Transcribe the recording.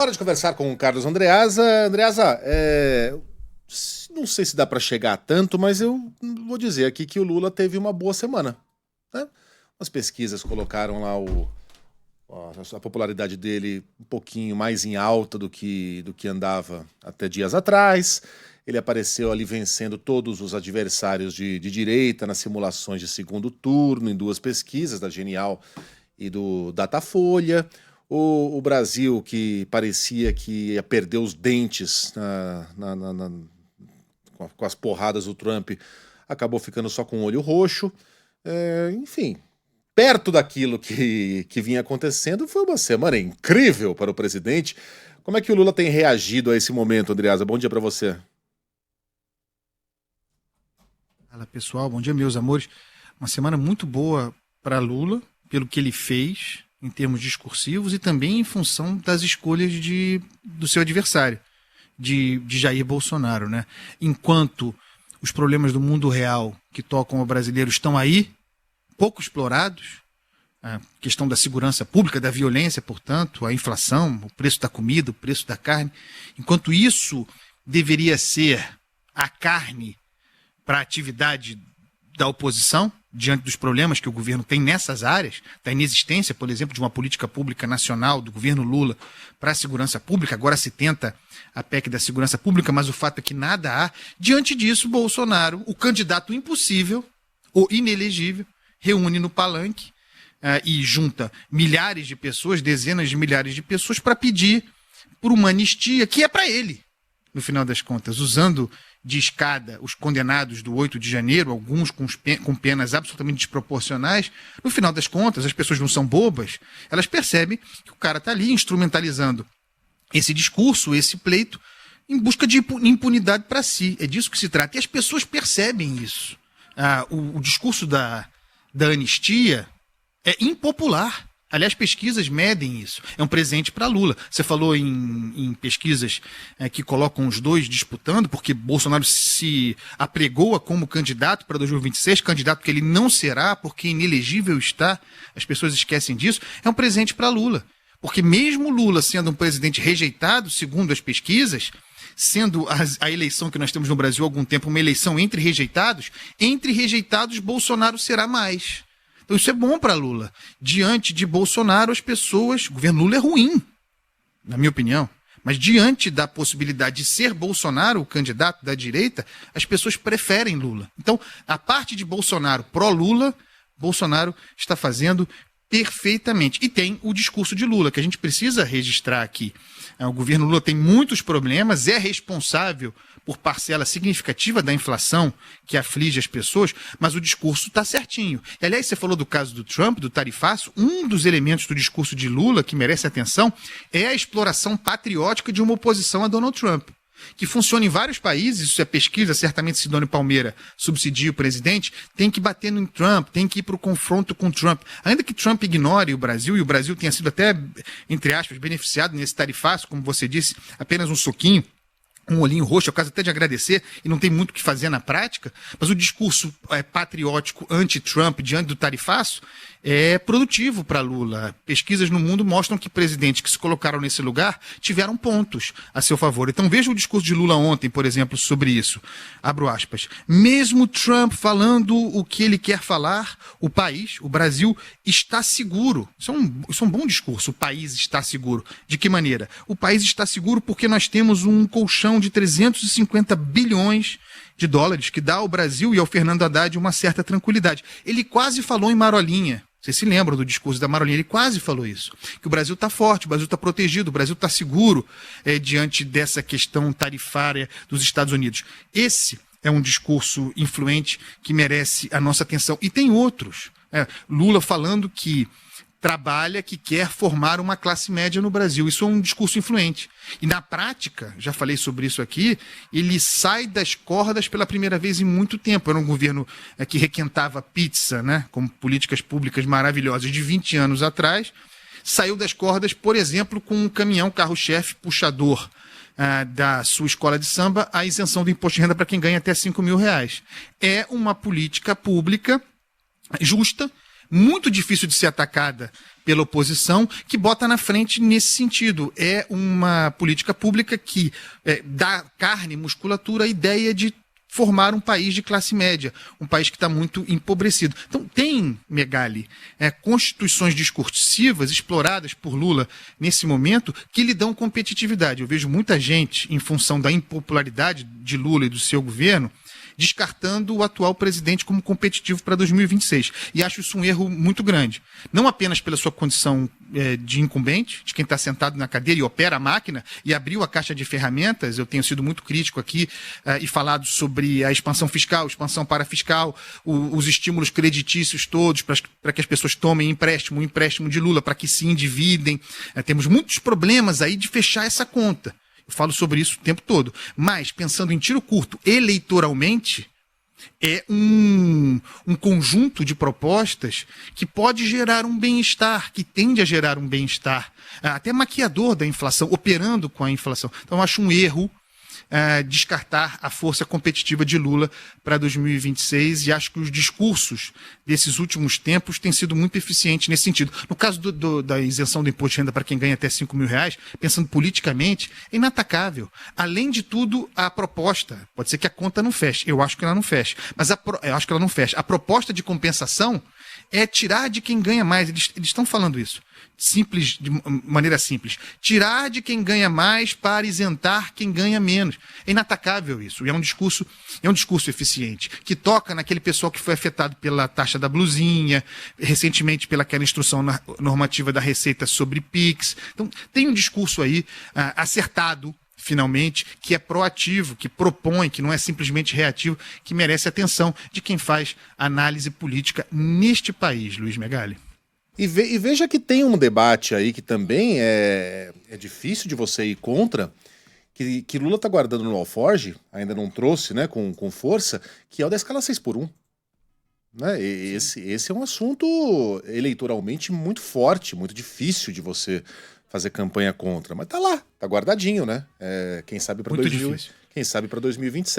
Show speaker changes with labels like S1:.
S1: Hora de conversar com o Carlos Andreasa. Andreasa, não sei se dá para chegar a tanto, mas eu vou dizer aqui que o Lula teve uma boa semana, né? As pesquisas colocaram lá a popularidade dele um pouquinho mais em alta do que andava até dias atrás. Ele apareceu ali vencendo todos os adversários de direita nas simulações de segundo turno, em duas pesquisas, da Genial e do Datafolha. O Brasil, que parecia que ia perder os dentes com as porradas do Trump, acabou ficando só com o olho roxo. Enfim, perto daquilo que vinha acontecendo, foi uma semana incrível para o presidente. Como é que o Lula tem reagido a esse momento, Andreasa? Bom dia para você.
S2: Fala pessoal, bom dia meus amores. Uma semana muito boa para Lula, pelo que ele fez em termos discursivos e também em função das escolhas do seu adversário, de Jair Bolsonaro, né? Enquanto os problemas do mundo real que tocam o brasileiro estão aí, pouco explorados, a questão da segurança pública, da violência, portanto, a inflação, o preço da comida, o preço da carne, enquanto isso deveria ser a carne para a atividade da oposição, diante dos problemas que o governo tem nessas áreas, da inexistência, por exemplo, de uma política pública nacional do governo Lula para a segurança pública. Agora se tenta a PEC da segurança pública, mas o fato é que nada há. Diante disso, Bolsonaro, o candidato impossível, ou inelegível, reúne no palanque e junta milhares de pessoas, dezenas de milhares de pessoas, para pedir por uma anistia que é para ele, no final das contas, usando de escada os condenados do 8 de janeiro, alguns com penas absolutamente desproporcionais. No final das contas, as pessoas não são bobas, elas percebem que o cara está ali instrumentalizando esse discurso, esse pleito, em busca de impunidade para si. É disso que se trata. E as pessoas percebem isso. O discurso da anistia é impopular. Aliás, pesquisas medem isso. É um presente para Lula. Você falou em pesquisas que colocam os dois disputando, porque Bolsonaro se apregoa como candidato para 2026, candidato que ele não será, porque inelegível está. As pessoas esquecem disso. É um presente para Lula. Porque mesmo Lula sendo um presidente rejeitado, segundo as pesquisas, sendo a eleição que nós temos no Brasil há algum tempo uma eleição entre rejeitados, Bolsonaro será mais. Então isso é bom para Lula. Diante de Bolsonaro, as pessoas... O governo Lula é ruim, na minha opinião. Mas diante da possibilidade de ser Bolsonaro o candidato da direita, as pessoas preferem Lula. Então, a parte de Bolsonaro pró-Lula, Bolsonaro está fazendo perfeitamente. E tem o discurso de Lula, que a gente precisa registrar aqui. O governo Lula tem muitos problemas, é responsável por parcela significativa da inflação que aflige as pessoas, mas o discurso está certinho. E, aliás, você falou do caso do Trump, do tarifaço. Um dos elementos do discurso de Lula que merece atenção é a exploração patriótica de uma oposição a Donald Trump, que funciona em vários países. Isso é pesquisa, certamente Sidônio Palmeira subsidia o presidente, tem que bater no Trump, tem que ir para o confronto com Trump. Ainda que Trump ignore o Brasil, e o Brasil tenha sido até, entre aspas, beneficiado nesse tarifaço, como você disse, apenas um soquinho, um olhinho roxo, é o caso até de agradecer, e não tem muito o que fazer na prática, mas o discurso patriótico anti-Trump diante do tarifaço é produtivo para Lula. Pesquisas no mundo mostram que presidentes que se colocaram nesse lugar tiveram pontos a seu favor. Então veja o discurso de Lula ontem, por exemplo, sobre isso. Abro aspas. Mesmo Trump falando o que ele quer falar, o país, o Brasil, está seguro. Isso é um bom discurso. O país está seguro. De que maneira? O país está seguro porque nós temos um colchão de 350 bilhões de dólares que dá ao Brasil e ao Fernando Haddad uma certa tranquilidade. Ele quase falou em Marolinha. Vocês se lembram do discurso da Marolinha? Ele quase falou isso. Que o Brasil está forte, o Brasil está protegido, o Brasil está seguro diante dessa questão tarifária dos Estados Unidos. Esse é um discurso influente que merece a nossa atenção. E tem outros. Lula falando que trabalha, que quer formar uma classe média no Brasil. Isso é um discurso influente. E na prática, já falei sobre isso aqui, ele sai das cordas pela primeira vez em muito tempo. Era um governo que requentava pizza, né, como políticas públicas maravilhosas de 20 anos atrás. Saiu das cordas, por exemplo, com um caminhão, carro-chefe, puxador da sua escola de samba, a isenção do imposto de renda para quem ganha até R$5.000. É uma política pública justa, muito difícil de ser atacada pela oposição, que bota na frente nesse sentido. É uma política pública que dá carne, musculatura à ideia de formar um país de classe média, um país que está muito empobrecido. Então, tem, Megali, constituições discursivas exploradas por Lula nesse momento que lhe dão competitividade. Eu vejo muita gente, em função da impopularidade de Lula e do seu governo, descartando o atual presidente como competitivo para 2026. E acho isso um erro muito grande. Não apenas pela sua condição de incumbente, de quem está sentado na cadeira e opera a máquina e abriu a caixa de ferramentas. Eu tenho sido muito crítico aqui e falado sobre a expansão fiscal, expansão parafiscal, os estímulos creditícios todos para que as pessoas tomem empréstimo, o empréstimo de Lula, para que se endividem. Temos muitos problemas aí de fechar essa conta. Eu falo sobre isso o tempo todo. Mas, pensando em tiro curto, eleitoralmente, é um conjunto de propostas que pode gerar um bem-estar, que tende a gerar um bem-estar, até maquiador da inflação, operando com a inflação. Então, eu acho um erro descartar a força competitiva de Lula para 2026 e acho que os discursos desses últimos tempos têm sido muito eficientes nesse sentido. No caso da isenção do imposto de renda para quem ganha até R$5.000, pensando politicamente, é inatacável. Além de tudo, a proposta, pode ser que a conta não feche, eu acho que ela não feche, mas eu acho que ela não fecha. A proposta de compensação é tirar de quem ganha mais, eles estão falando isso. Simples, de maneira simples. Tirar de quem ganha mais para isentar quem ganha menos. É inatacável isso. E é um discurso eficiente, que toca naquele pessoal que foi afetado pela taxa da blusinha, recentemente pelaquela instrução normativa da Receita sobre PIX. Então, tem um discurso aí acertado, finalmente, que é proativo, que propõe, que não é simplesmente reativo, que merece a atenção de quem faz análise política neste país, Luiz Megali.
S1: E veja que tem um debate aí que também é difícil de você ir contra, que Lula está guardando no alforge, ainda não trouxe, né, com força, que é o da escala 6x1. Né? Esse é um assunto eleitoralmente muito forte, muito difícil de você fazer campanha contra. Mas tá lá, tá guardadinho, né? Quem sabe para 2026.